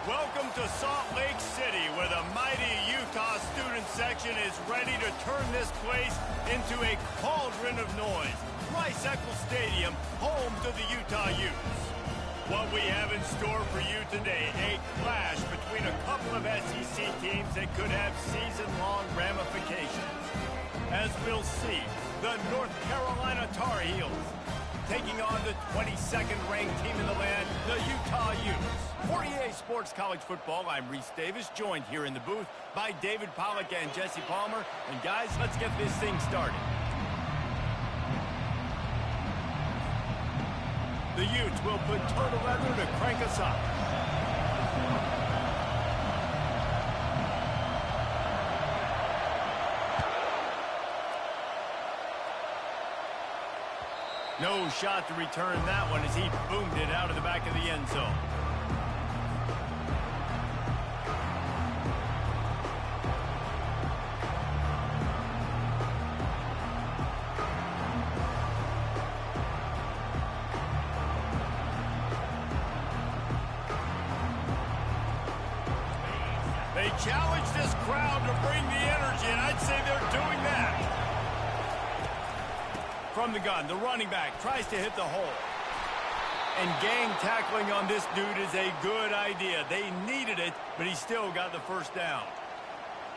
Welcome to Salt Lake City, where the mighty Utah student section is ready to turn this place into a cauldron of noise. Rice-Eccles Stadium, home to the Utah Utes. What we have in store for you today, a clash between a couple of SEC teams that could have season-long ramifications. As we'll see, the North Carolina Tar Heels taking on the 22nd ranked team in the land, the Utah Utes. For EA Sports College Football, I'm Reese Davis, joined here in the booth by David Pollack and Jesse Palmer. And guys, let's get this thing started. The Utes will put toe to leather to crank us up. No shot to return that one as he boomed it out of the back of the end zone. They challenge this crowd to bring the energy, and I'd say they're doing that. From the gun, the running back tries to hit the hole. And gang tackling on this dude is a good idea. They needed it, but he still got the first down.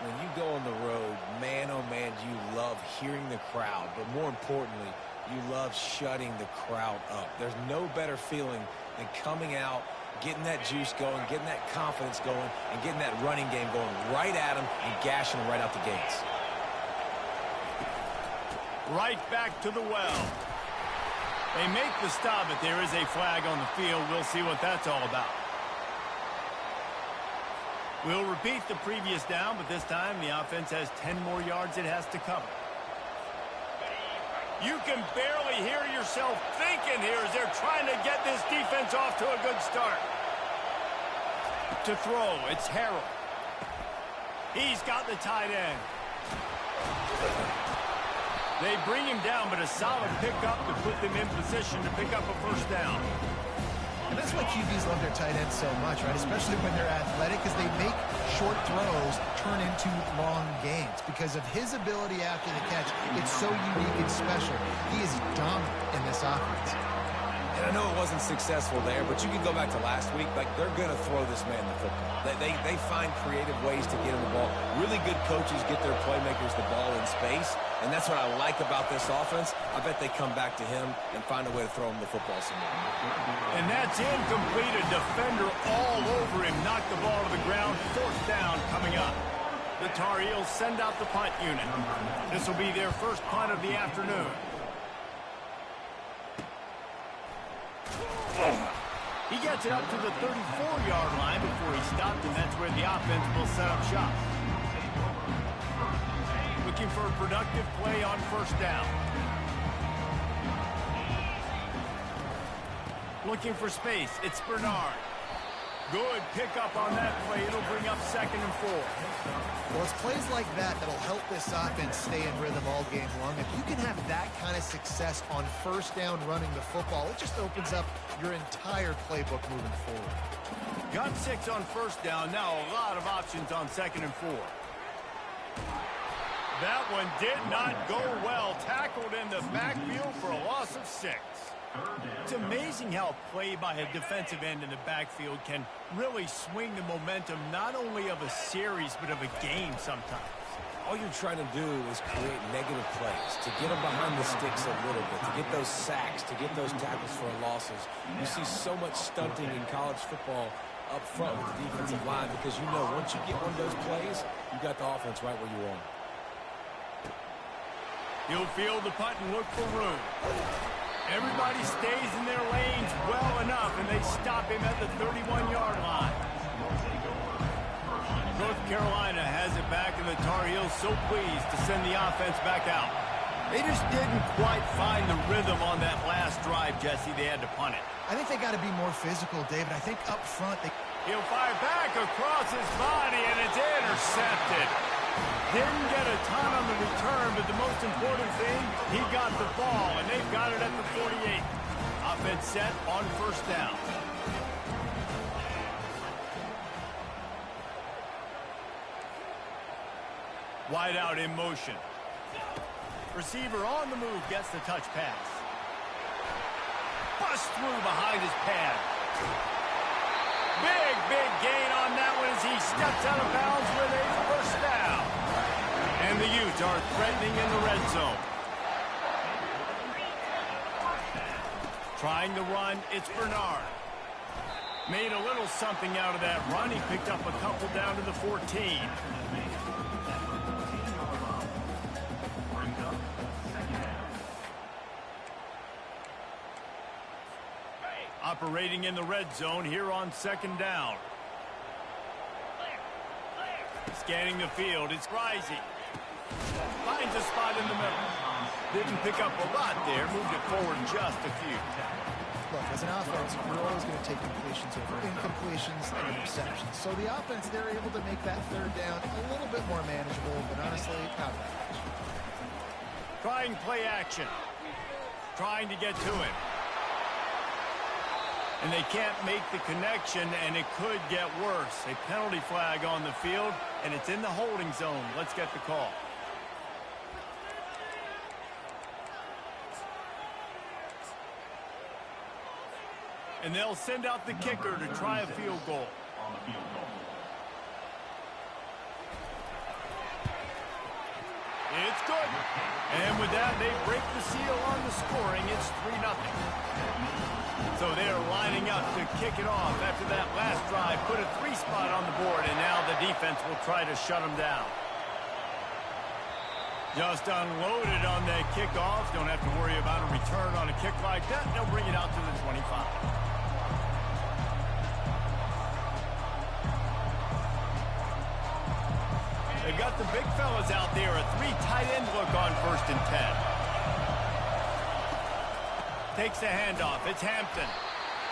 When you go on the road, man, oh man, you love hearing the crowd. But more importantly, you love shutting the crowd up. There's no better feeling than coming out, getting that juice going, getting that confidence going, and getting that running game going right at them and gashing them right out the gates. Right back to the well. They make the stop, but there is a flag on the field. We'll see what that's all about. We'll repeat the previous down, but this time the offense has 10 more yards it has to cover. You can barely hear yourself thinking here as they're trying to get this defense off to a good start. To throw, it's Harrell. He's got the tight end. They bring him down, but a solid pickup to put them in position to pick up a first down. And that's why QBs love their tight ends so much, right? Especially when they're athletic, because they make short throws turn into long gains. Because of his ability after the catch, it's so unique and special. He is dominant in this offense. And I know it wasn't successful there, but you can go back to last week. Like, they're going to throw this man the football. They find creative ways to get him the ball. Really good coaches get their playmakers the ball in space, and that's what I like about this offense. I bet they come back to him and find a way to throw him the football somewhere. And that's incomplete. A defender all over him. Knocked the ball to the ground. Fourth down coming up. The Tar Heels send out the punt unit. This will be their first punt of the afternoon. He gets it up to the 34-yard line before he stopped, and that's where the offense will set up shop. Looking for a productive play on first down. Looking for space. It's Bernard. Good pickup on that play. It'll bring up 2nd and 4. Well, it's plays like that that'll help this offense stay in rhythm all game long. If you can have that kind of success on first down running the football, it just opens up your entire playbook moving forward. Got 6 on first down. Now a lot of options on 2nd and 4. That one did not go well. Tackled in the backfield for a loss of 6. It's amazing how a play by a defensive end in the backfield can really swing the momentum not only of a series but of a game sometimes. All you're trying to do is create negative plays, to get them behind the sticks a little bit, to get those sacks, to get those tackles for losses. You see so much stunting in college football up front with the defensive line because you know once you get one of those plays, you got the offense right where you want. He'll field the punt and look for room. Everybody stays in their lanes well enough, and they stop him at the 31-yard line. North Carolina has it back, and the Tar Heels so pleased to send the offense back out. They just didn't quite find the rhythm on that last drive, Jesse. They had to punt it. I think they got to be more physical, David. I think up front they... He'll fire back across his body, and it's intercepted. Didn't get a ton on the return, but the most important thing, he got the ball, and they've got it at the 48. Offense set on first down. Wide out in motion. Receiver on the move gets the touch pass. Bust through behind his pad. Big gain on that one as he steps out of bounds with a first down. And the Utes are threatening in the red zone. Trying to run, it's Bernard. Made a little something out of that run. He picked up a couple down to the 14. Operating in the red zone here on second down. Scanning the field, it's Rising. Finds a spot in the middle. Didn't pick up a lot there, moved it forward just a few. Look, as an offense, we're always going to take completions over incompletions and interceptions. So the offense, they're able to make that third down a little bit more manageable, but honestly, not that much. Trying play action. Trying to get to him. And they can't make the connection, and it could get worse. A penalty flag on the field, and it's in the holding zone. Let's get the call. And they'll send out the kicker to try a field goal. It's good. And with that, they break the seal on the scoring. It's 3-0. So they're lining up to kick it off after that last drive. Put a 3 spot on the board, and now the defense will try to shut them down. Just unloaded on that kickoff. Don't have to worry about a return on a kick like that. They'll bring it out to the 25. They've got the big fellas out there. A 3 tight end look on 1st and 10. Takes the handoff. It's Hampton.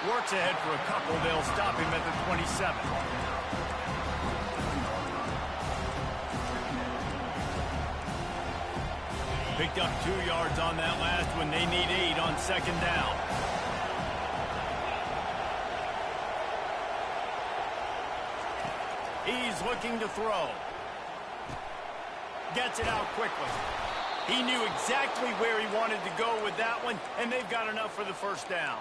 Works ahead for a couple. They'll stop him at the 27. Picked up 2 yards on that last one. They need 8 on second down. He's looking to throw. Gets it out quickly. He knew exactly where he wanted to go with that one, and they've got enough for the first down.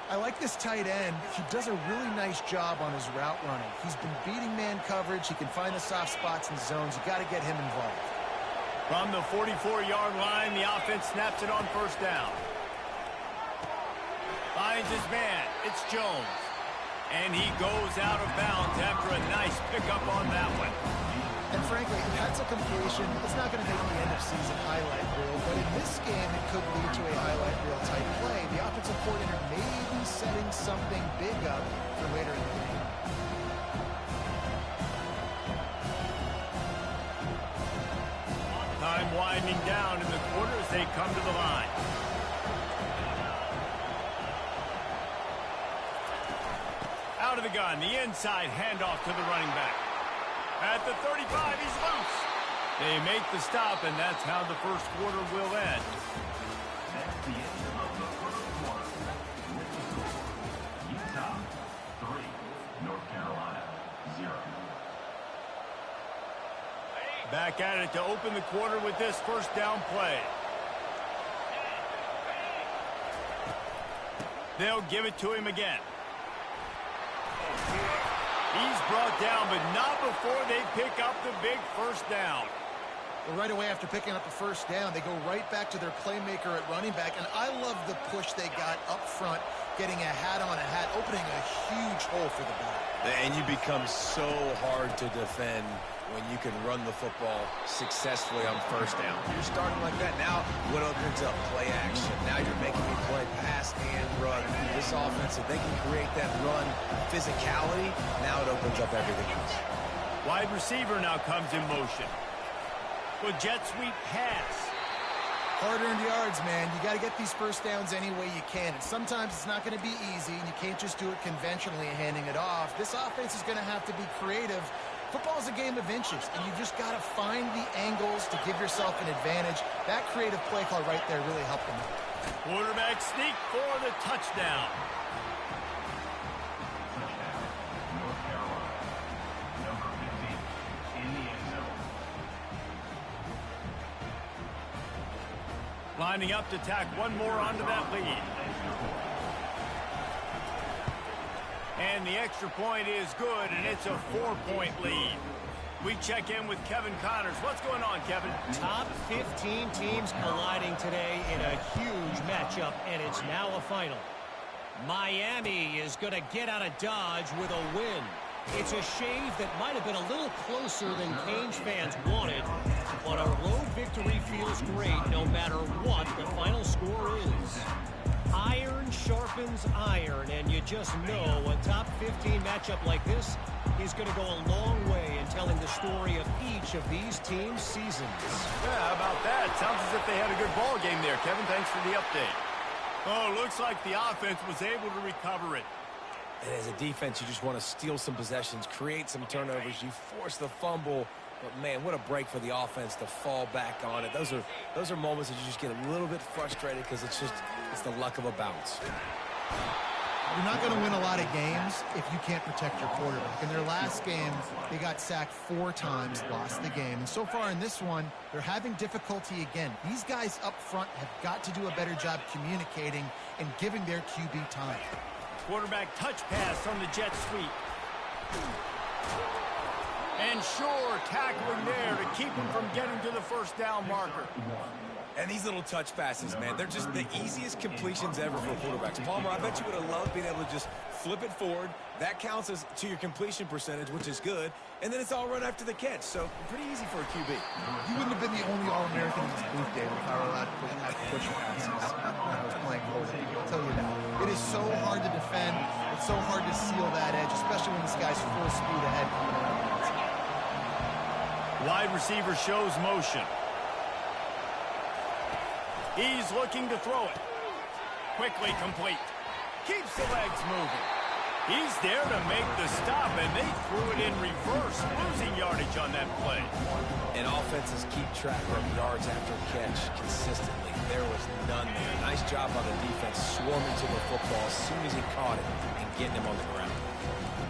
I like this tight end. He does a really nice job on his route running. He's been beating man coverage. He can find the soft spots and zones. You got to get him involved. From the 44-yard line, the offense snaps it on first down. Finds his man. It's Jones. And he goes out of bounds after a nice pickup on that one. And frankly, if that's a completion, it's not going to make the end-of-season highlight reel. But in this game, it could lead to a highlight reel type play. The offensive coordinator may be setting something big up for later in the game. Time winding down in the quarter as they come to the line. Out of the gun, the inside handoff to the running back. At the 35, he's loose. They make the stop, and that's how the first quarter will end. That's the end of the first quarter. Utah 3, North Carolina 0. Back at it to open the quarter with this first down play. They'll give it to him again. He's brought down, but not before they pick up the big first down. Well, right away after picking up the first down, they go right back to their playmaker at running back. And I love the push they got up front, getting a hat on a hat, opening a huge hole for the back. And you become so hard to defend when you can run the football successfully on first down. You're starting like that. Now, what opens up? Play action. Now you're making me play pass and run. This offense, if they can create that run physicality, now it opens up everything else. Wide receiver now comes in motion. With jet sweep pass. Hard-earned yards, man. You got to get these first downs any way you can. And sometimes it's not going to be easy, and you can't just do it conventionally and handing it off. This offense is going to have to be creative. Football is a game of inches, and you just got to find the angles to give yourself an advantage. That creative play call right there really helped them out. Quarterback sneak for the touchdown. North Carolina. Number 15 in the end zone. Lining up to tack one more onto that lead. And the extra point is good, and it's a 4-point lead. We check in with Kevin Connors. What's going on, Kevin? Top 15 teams colliding today in a huge matchup, and it's now a final. Miami is going to get out of Dodge with a win. It's a shave that might have been a little closer than Canes fans wanted, but a road victory feels great no matter what the final score is. Iron sharpens iron, and you just know a top 15 matchup like this is going to go a long way in telling the story of each of these teams' seasons. Yeah, how about that? Sounds as if they had a good ball game there, Kevin. Thanks for the update. Oh, looks like the offense was able to recover it. And as a defense, you just want to steal some possessions, create some turnovers. You force the fumble. But, man, what a break for the offense to fall back on it. Those are moments that you just get a little bit frustrated because it's the luck of a bounce. You're not going to win a lot of games if you can't protect your quarterback. In their last game, they got sacked 4 times, lost the game. And so far in this one, they're having difficulty again. These guys up front have got to do a better job communicating and giving their QB time. Quarterback touch pass on the jet sweep. And sure, tackling there to keep him from getting to the first down marker. And these little touch passes, man, they're just the easiest completions ever for quarterbacks. Palmer, I bet you would have loved being able to just flip it forward. That counts as to your completion percentage, which is good. And then it's all run after the catch. So pretty easy for a QB. You wouldn't have been the only All-American in this booth, David, if I were allowed to push passes when I was playing quarterback. I'll tell you that. It is so hard to defend. It's so hard to seal that edge, especially when this guy's full speed ahead. Wide receiver shows motion. He's looking to throw it. Quickly complete. Keeps the legs moving. He's there to make the stop, and they threw it in reverse, losing yardage on that play. And offenses keep track of yards after catch consistently. There was none there. Nice job on the defense swarming to the football as soon as he caught it and getting him on the ground.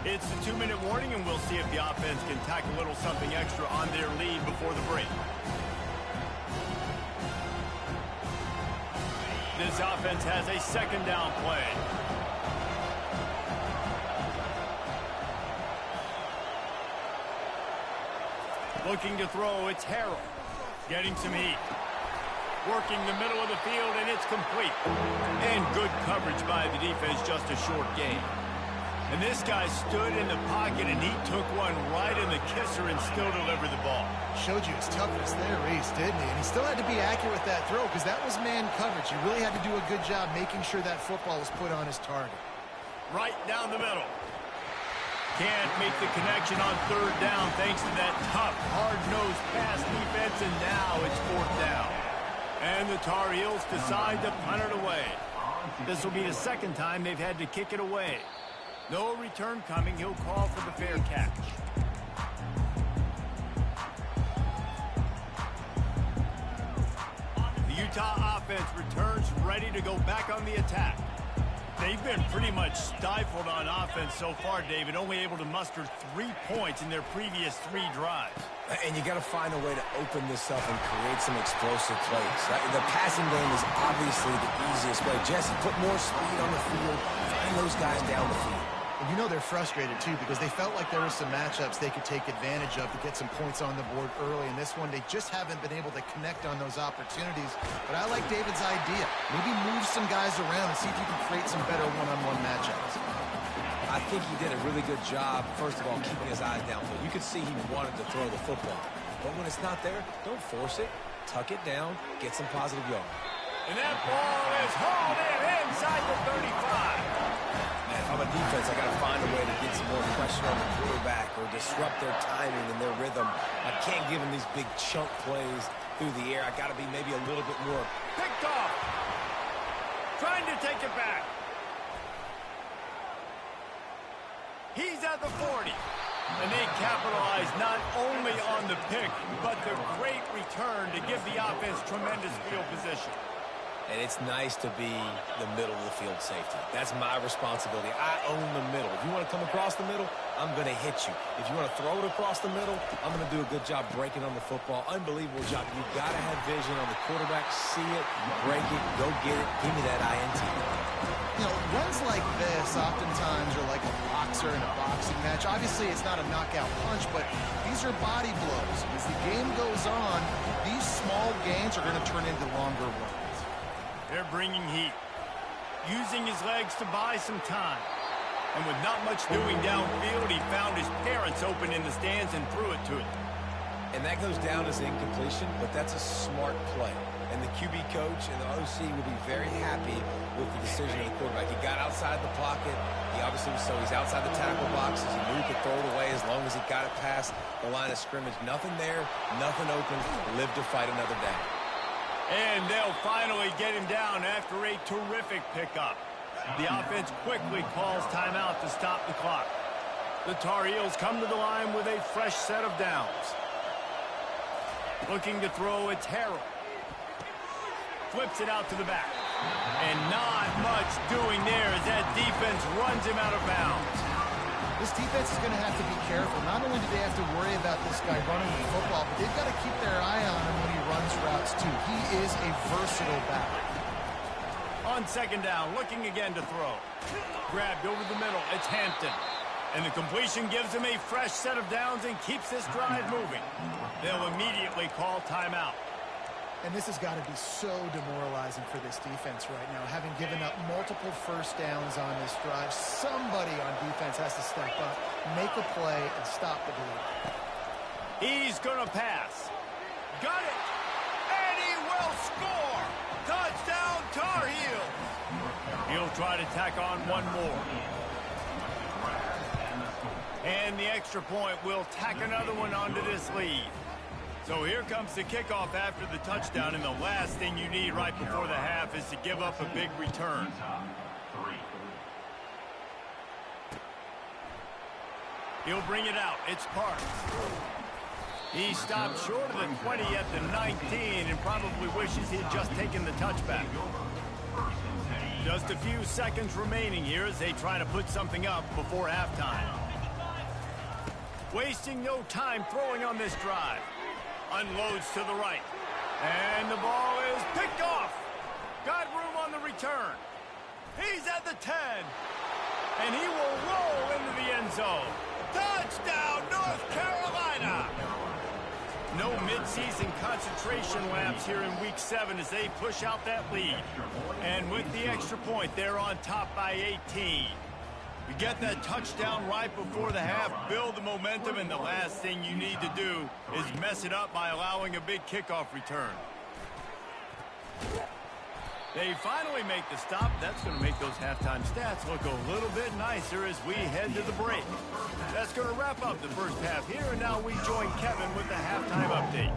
It's the 2-minute warning, and we'll see if the offense can tack a little something extra on their lead before the break. This offense has a second down play. Looking to throw, it's Harrell. Getting some heat. Working the middle of the field, and it's complete. And good coverage by the defense, just a short gain. And this guy stood in the pocket, and he took one right in the kisser and still delivered the ball. Showed you his toughness there, Reese, didn't he? And he still had to be accurate with that throw because that was man coverage. He really had to do a good job making sure that football was put on his target. Right down the middle. Can't make the connection on third down thanks to that tough, hard-nosed pass defense, and now it's 4th down. And the Tar Heels decide to punt it away. This will be the second time they've had to kick it away. No return coming. He'll call for the fair catch. The Utah offense returns ready to go back on the attack. They've been pretty much stifled on offense so far, David, only able to muster 3 points in their previous 3 drives. And you got to find a way to open this up and create some explosive plays. The passing game is obviously the easiest way. Jesse, put more speed on the field, find those guys down the field. And you know they're frustrated, too, because they felt like there were some matchups they could take advantage of to get some points on the board early. In this one, they just haven't been able to connect on those opportunities. But I like David's idea. Maybe move some guys around and see if you can create some better one-on-one matchups. I think he did a really good job, first of all, keeping his eyes downfield. You could see he wanted to throw the football. But when it's not there, don't force it. Tuck it down. Get some positive yardage. And that ball is hauled in inside the 35. Man, if I'm a defense, I got to find a way to get some more pressure on the quarterback or disrupt their timing and their rhythm. I can't give them these big chunk plays through the air. I got to be maybe a little bit more. Picked off. Trying to take it back. He's at the 40. And they capitalize not only on the pick, but the great return to give the offense tremendous field position. And it's nice to be the middle of the field safety. That's my responsibility. I own the middle. If you want to come across the middle, I'm going to hit you. If you want to throw it across the middle, I'm going to do a good job breaking on the football. Unbelievable job. You've got to have vision on the quarterback. See it, break it, go get it. Give me that INT. You know, runs like this oftentimes are like a boxer in a boxing match. Obviously, it's not a knockout punch, but these are body blows. As the game goes on, these small gains are going to turn into longer runs. They're bringing heat, using his legs to buy some time. And with not much doing downfield, he found his parents open in the stands and threw it to it. And that goes down as incompletion, but that's a smart play. And the QB coach and the OC will be very happy with the decision of the quarterback. He got outside the pocket. He obviously was he's outside the tackle boxes. He knew he could throw it away as long as he got it past the line of scrimmage. Nothing there, nothing open. Live to fight another down. And they'll finally get him down after a terrific pickup. The offense quickly calls timeout to stop the clock. The Tar Heels come to the line with a fresh set of downs. Looking to throw, it's Harrell. Flips it out to the back. And not much doing there as that defense runs him out of bounds. This defense is going to have to be careful. Not only do they have to worry about this guy running the football, but they've got to keep their eye on him when he runs routes, too. He is a versatile back. On second down, looking again to throw. Grabbed over the middle. It's Hampton. And the completion gives him a fresh set of downs and keeps this drive moving. They'll immediately call timeout. And this has got to be so demoralizing for this defense right now. Having given up multiple first downs on this drive, somebody on defense has to step up, make a play, and stop the bleed. He's going to pass. Got it. And he will score. Touchdown, Tar Heels. He'll try to tack on one more. And the extra point will tack another one onto this lead. So here comes the kickoff after the touchdown, and the last thing you need right before the half is to give up a big return. He'll bring it out. It's Parks. He stopped short of the 20 at the 19 and probably wishes he'd just taken the touchback. Just a few seconds remaining here as they try to put something up before halftime. Wasting no time throwing on this drive. Unloads to the right. And the ball is picked off. Got room on the return. He's at the 10. And he will roll into the end zone. Touchdown, North Carolina! No midseason concentration laps here in Week 7 as they push out that lead. And with the extra point, they're on top by 18. You get that touchdown right before the half, build the momentum, and the last thing you need to do is mess it up by allowing a big kickoff return. They finally make the stop. That's going to make those halftime stats look a little bit nicer as we head to the break. That's going to wrap up the first half here, and now we join Kevin with the halftime update.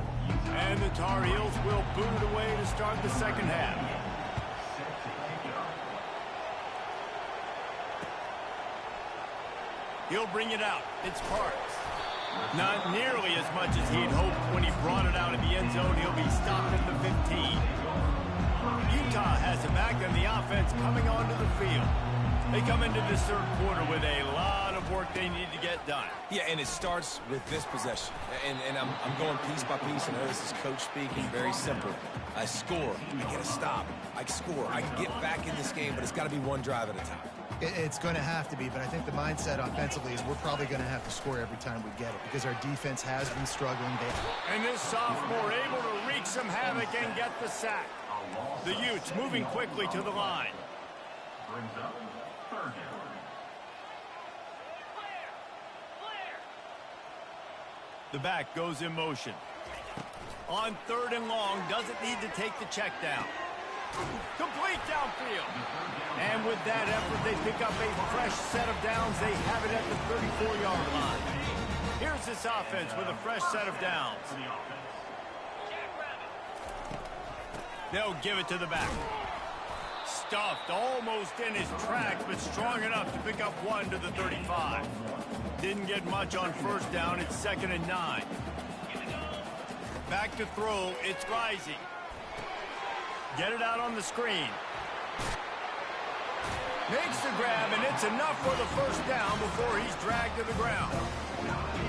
And the Tar Heels will boot it away to start the second half. He'll bring it out. It's Parks. Not nearly as much as he'd hoped when he brought it out of the end zone. He'll be stopped at the 15. Utah has it back, and the offense coming onto the field. They come into this third quarter with a lot of work they need to get done. Yeah, and it starts with this possession. And I'm going piece by piece. I know this is coach speaking. Very simple. I score. I get a stop. I score. I can get back in this game, but it's got to be one drive at a time. It's going to have to be, but I think the mindset offensively is we're probably going to have to score every time we get it because our defense has been struggling. And this sophomore able to wreak some havoc and get the sack. The Utes moving quickly to the line. Brings up third down. The back goes in motion. On third and long, doesn't need to take the check down. Complete downfield. And with that effort, they pick up a fresh set of downs. They have it at the 34-yard line. Here's this offense with a fresh set of downs. They'll give it to the back. Stuffed almost in his tracks, but strong enough to pick up one to the 35. Didn't get much on first down. It's 2nd and 9. Back to throw. It's Rising. Get it out on the screen. Makes the grab, and it's enough for the first down before he's dragged to the ground.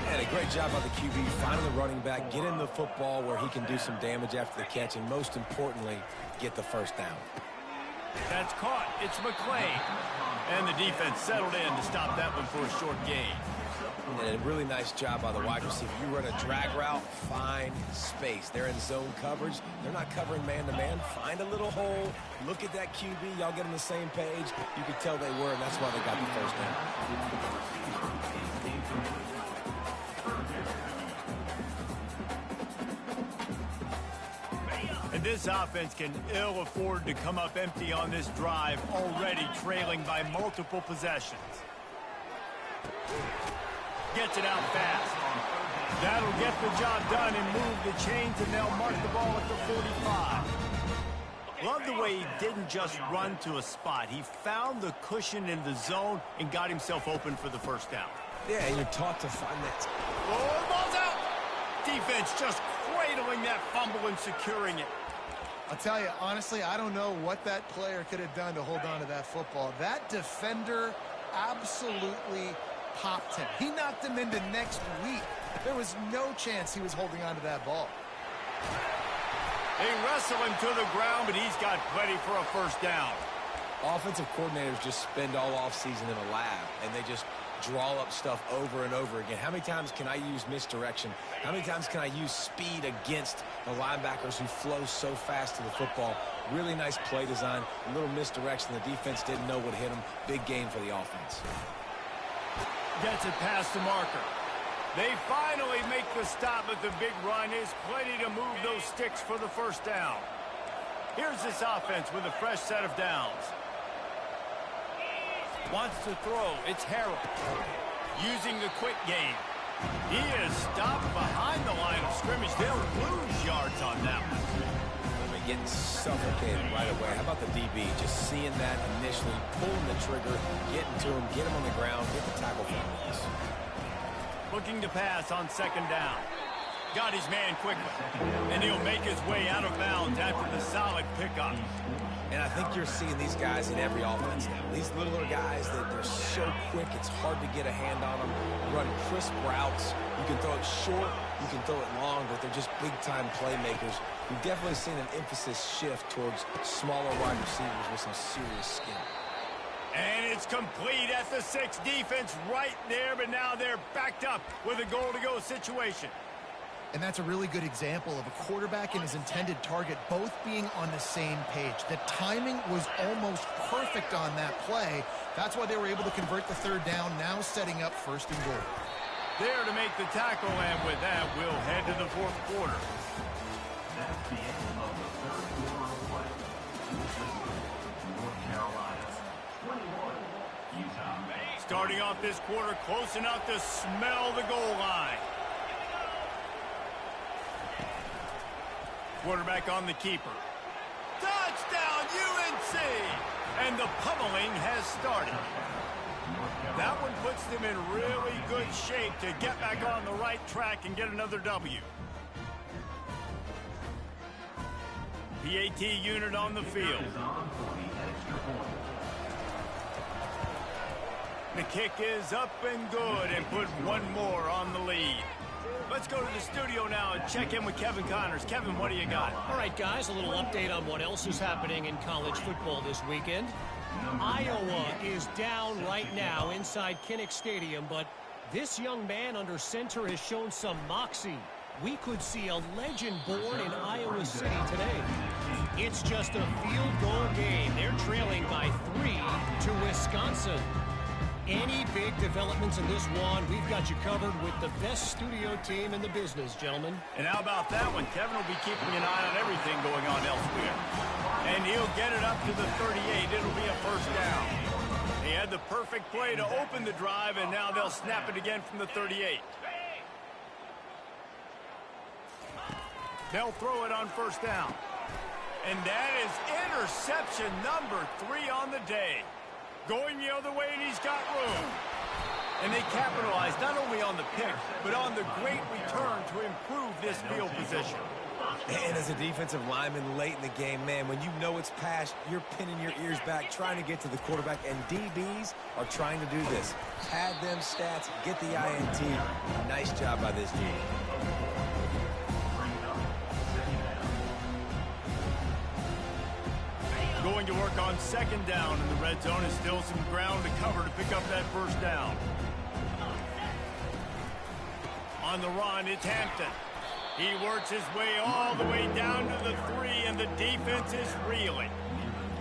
And a great job by the QB finding the running back, getting the football where he can do some damage after the catch, and most importantly, get the first down. That's caught. It's McClain. And the defense settled in to stop that one for a short gain. And a really nice job by the wide receiver. You run a drag route, find space. They're in zone coverage. They're not covering man-to-man. Find a little hole. Look at that QB. Y'all get on the same page. You could tell they were, and that's why they got the first down. And this offense can ill afford to come up empty on this drive, already trailing by multiple possessions. Gets it out fast. That'll get the job done and move the chains, and they'll mark the ball at the 45. Love the way he didn't just run to a spot. He found the cushion in the zone and got himself open for the first down. Yeah, and you're taught to find that. Oh, the ball's out! Defense just cradling that fumble and securing it. I'll tell you, honestly, I don't know what that player could have done to hold on to that football. That defender absolutely popped him. He knocked him into next week. There was no chance he was holding on to that ball. They wrestle him to the ground, but he's got plenty for a first down. Offensive coordinators just spend all offseason in a lab, and they just draw up stuff over and over again. How many times can I use misdirection? How many times can I use speed against the linebackers who flow so fast to the football? Really nice play design, a little misdirection. The defense didn't know what hit them. Big game for the offense. Gets it past the marker. They finally make the stop, but the big run is plenty to move those sticks for the first down. Here's this offense with a fresh set of downs. Wants to throw. It's Harrell. Using the quick game. He is stopped behind the line of scrimmage. They'll lose yards on that one. They're getting suffocated right away. How about the DB? Just seeing that initially, pulling the trigger, getting to him, get him on the ground, get the tackle for release. Looking to pass on second down. Got his man quickly. And he'll make his way out of bounds after the solid pickup. And I think you're seeing these guys in every offense now. These littler guys, they're so quick, it's hard to get a hand on them. Run crisp routes. You can throw it short, you can throw it long, but they're just big-time playmakers. We've definitely seen an emphasis shift towards smaller wide receivers with some serious skill. And it's complete at the 6. Defense right there, but now they're backed up with a goal-to-go situation. And that's a really good example of a quarterback and his intended target both being on the same page. The timing was almost perfect on that play. That's why they were able to convert the third down, now setting up first and goal. There to make the tackle, and with that, we'll head to the fourth quarter. That's the end of the third quarter of play. North Carolina 21, Utah. Starting off this quarter close enough to smell the goal line. Quarterback on the keeper. Touchdown, UNC! And the pummeling has started. That one puts them in really good shape to get back on the right track and get another W. PAT unit on the field. The kick is up and good, and put one more on the lead. Let's go to the studio now and check in with Kevin Connors. Kevin, what do you got? All right, guys, a little update on what else is happening in college football this weekend. Iowa is down right now inside Kinnick Stadium, but this young man under center has shown some moxie. We could see a legend born in Iowa City today. It's just a field goal game. They're trailing by 3 to Wisconsin. Any big developments in this one, we've got you covered with the best studio team in the business, gentlemen. And how about that one? Kevin will be keeping an eye on everything going on elsewhere. And he'll get it up to the 38. It'll be a first down. They had the perfect play to open the drive, and now they'll snap it again from the 38. They'll throw it on first down. And that is interception number 3 on the day. Going the other way, and he's got room. And they capitalize not only on the pick, but on the great return to improve this field position. And as a defensive lineman late in the game, man, when you know it's past, you're pinning your ears back, trying to get to the quarterback, and DBs are trying to do this. Pad them stats, get the INT. Nice job by this team. Going to work on second down in the red zone is still some ground to cover to pick up that first down. On the run, it's Hampton. He works his way all the way down to the 3, and the defense is reeling.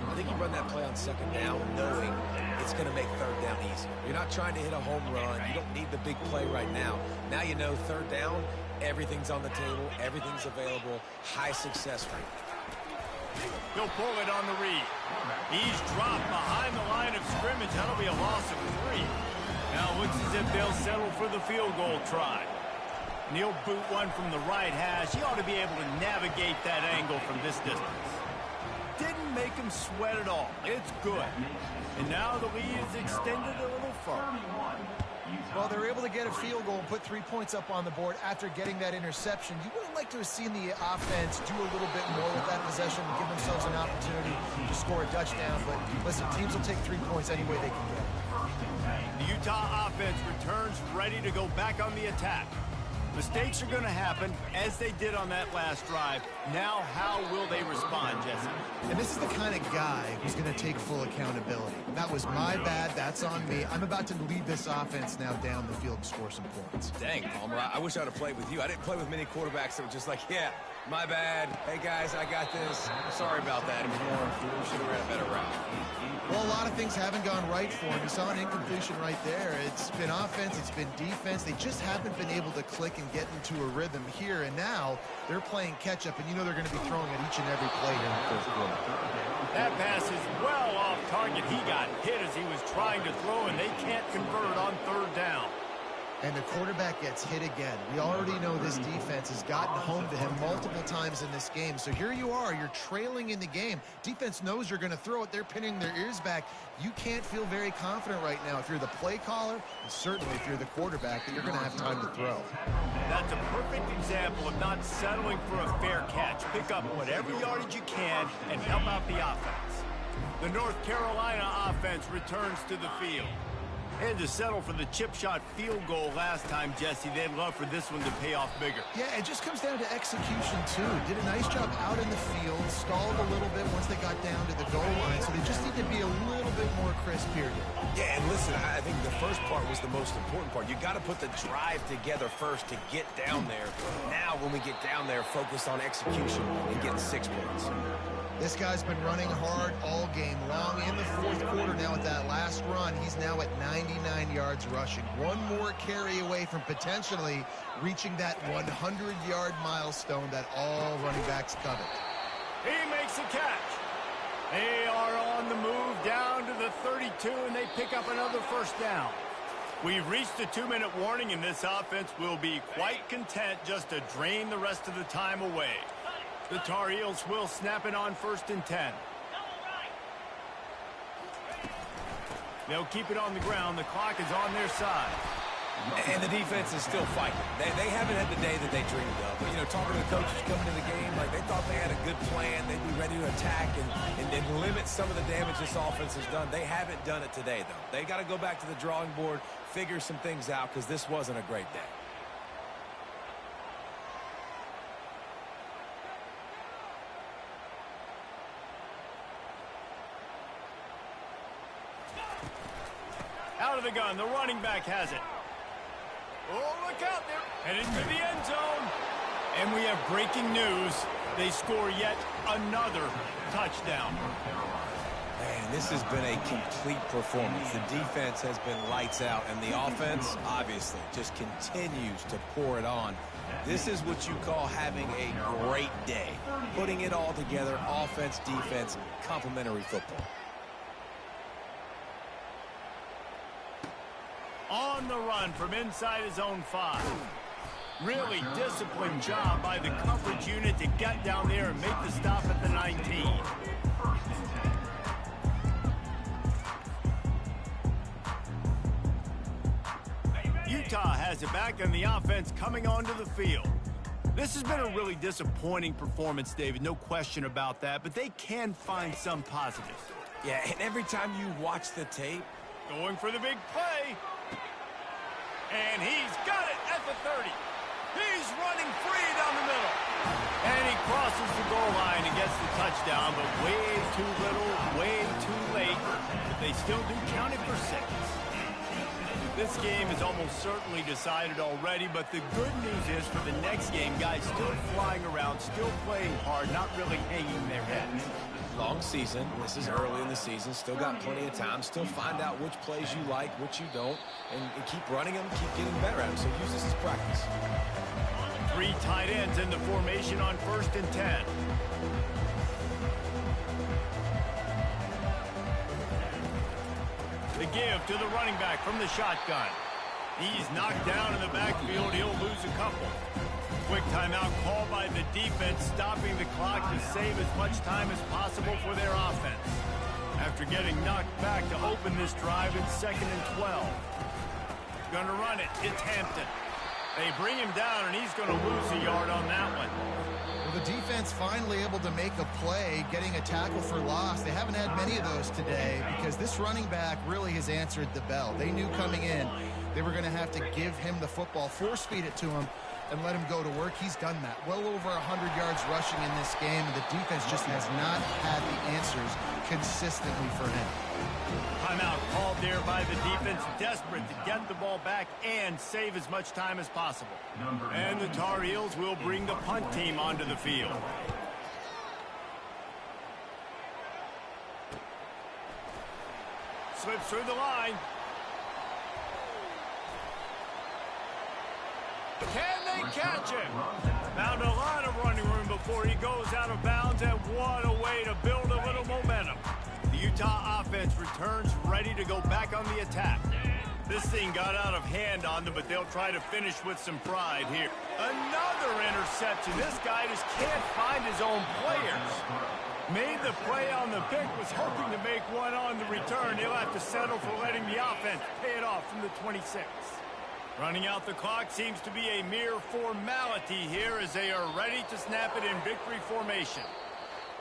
I think you run that play on second down knowing it's going to make third down easy. You're not trying to hit a home run. You don't need the big play right now. Now you know third down, everything's on the table, everything's available, high success rate. He'll pull it on the read. He's dropped behind the line of scrimmage. That'll be a loss of 3. Now it looks as if they'll settle for the field goal try. He'll boot one from the right hash. He ought to be able to navigate that angle from this distance. Didn't make him sweat at all. It's good. And now the lead is extended a little further. Well, they're able to get a field goal and put 3 points up on the board after getting that interception. You would have liked to have seen the offense do a little bit more with that possession and give themselves an opportunity to score a touchdown. But listen, teams will take 3 points any way they can get. The Utah offense returns ready to go back on the attack. Mistakes are going to happen, as they did on that last drive. Now, how will they respond, Jesse? And this is the kind of guy who's going to take full accountability. That was my bad. That's on me. I'm about to lead this offense now down the field and score some points. Dang, Palmer, I wish I'd have played with you. I didn't play with many quarterbacks that were just like, yeah, my bad. Hey, guys, I got this. Sorry about that. It was more, we should have ran a better route. Well, a lot of things haven't gone right for him. You saw an incompletion right there. It's been offense, it's been defense. They just haven't been able to click and get into a rhythm here. And now they're playing catch-up, and you know they're going to be throwing at each and every play here in the fourth quarter. That pass is well off target. He got hit as he was trying to throw, and they can't convert on third down. And the quarterback gets hit again. We already know this defense has gotten home to him multiple times in this game. So here you are, you're trailing in the game. Defense knows you're going to throw it. They're pinning their ears back. You can't feel very confident right now if you're the play caller, and certainly if you're the quarterback, that you're going to have time to throw. That's a perfect example of not settling for a fair catch. Pick up whatever yardage you can and help out the offense. The North Carolina offense returns to the field. Had to settle for the chip shot field goal last time, Jesse. They'd love for this one to pay off bigger. Yeah, it just comes down to execution, too. Did a nice job out in the field, stalled a little bit once they got down to the goal line, so they just need to be a little bit more crisp here. Yeah, and listen, I think the first part was the most important part. You got to put the drive together first to get down there. Now, when we get down there, focus on execution and getting 6 points. This guy's been running hard all game long. In the fourth quarter now with that last run, he's now at 99 yards rushing. One more carry away from potentially reaching that 100-yard milestone that all running backs covet. He makes a catch. They are on the move down to the 32, and they pick up another first down. We've reached the 2-minute warning, and this offense will be quite content just to drain the rest of the time away. The Tar Heels will snap it on 1st and 10. They'll keep it on the ground. The clock is on their side. And the defense is still fighting. They haven't had the day that they dreamed of. But, you know, talking to the coaches coming to the game, like they thought they had a good plan. They'd be ready to attack and limit some of the damage this offense has done. They haven't done it today, though. They got to go back to the drawing board, figure some things out, because this wasn't a great day. Out of the gun, the running back has it. Oh, look out there. Headed to the end zone. And we have breaking news. They score yet another touchdown. Man, this has been a complete performance. The defense has been lights out, and the offense, obviously, just continues to pour it on. This is what you call having a great day. Putting it all together, offense, defense, complementary football. On the run from inside his own 5. Really disciplined job by the coverage unit to get down there and make the stop at the 19. Utah has it back, and the offense coming onto the field. This has been a really disappointing performance, David. No question about that, but they can find some positives. Yeah, and every time you watch the tape, going for the big play. And he's got it at the 30. He's running free down the middle. And he crosses the goal line and gets the touchdown, but way too little, way too late. But they still do count it for 6. This game is almost certainly decided already, but the good news is for the next game, guys still flying around, still playing hard, not really hanging their heads. long season. This is early in the season. Still got plenty of time. Still find out which plays you like, which you don't, and keep running them, keep getting better at them. So use this as practice. 3 tight ends in the formation on 1st and 10. The give to the running back from the shotgun. He's knocked down in the backfield. He'll lose a couple. Quick timeout called by the defense, stopping the clock to save as much time as possible for their offense. After getting knocked back to open this drive in 2nd and 12. Gonna run it. It's Hampton. They bring him down, and he's going to lose a yard on that one. Well, the defense finally able to make a play, getting a tackle for loss. They haven't had many of those today because this running back really has answered the bell. They knew coming in they were going to have to give him the football, force feed it to him, and let him go to work. He's done that. Well over 100 yards rushing in this game, and the defense just has not had the answers consistently for him. Timeout called there by the defense, desperate to get the ball back and save as much time as possible. And the Tar Heels will bring the punt team onto the field. Slips through the line. Can they catch him? Found a lot of running room before he goes out of bounds, and what a way to build a little momentum. The Utah offense returns ready to go back on the attack. This thing got out of hand on them, but they'll try to finish with some pride here. Another interception. This guy just can't find his own players. Made the play on the pick, was hoping to make one on the return. He'll have to settle for letting the offense pay it off from the 26. Running out the clock seems to be a mere formality here as they are ready to snap it in victory formation.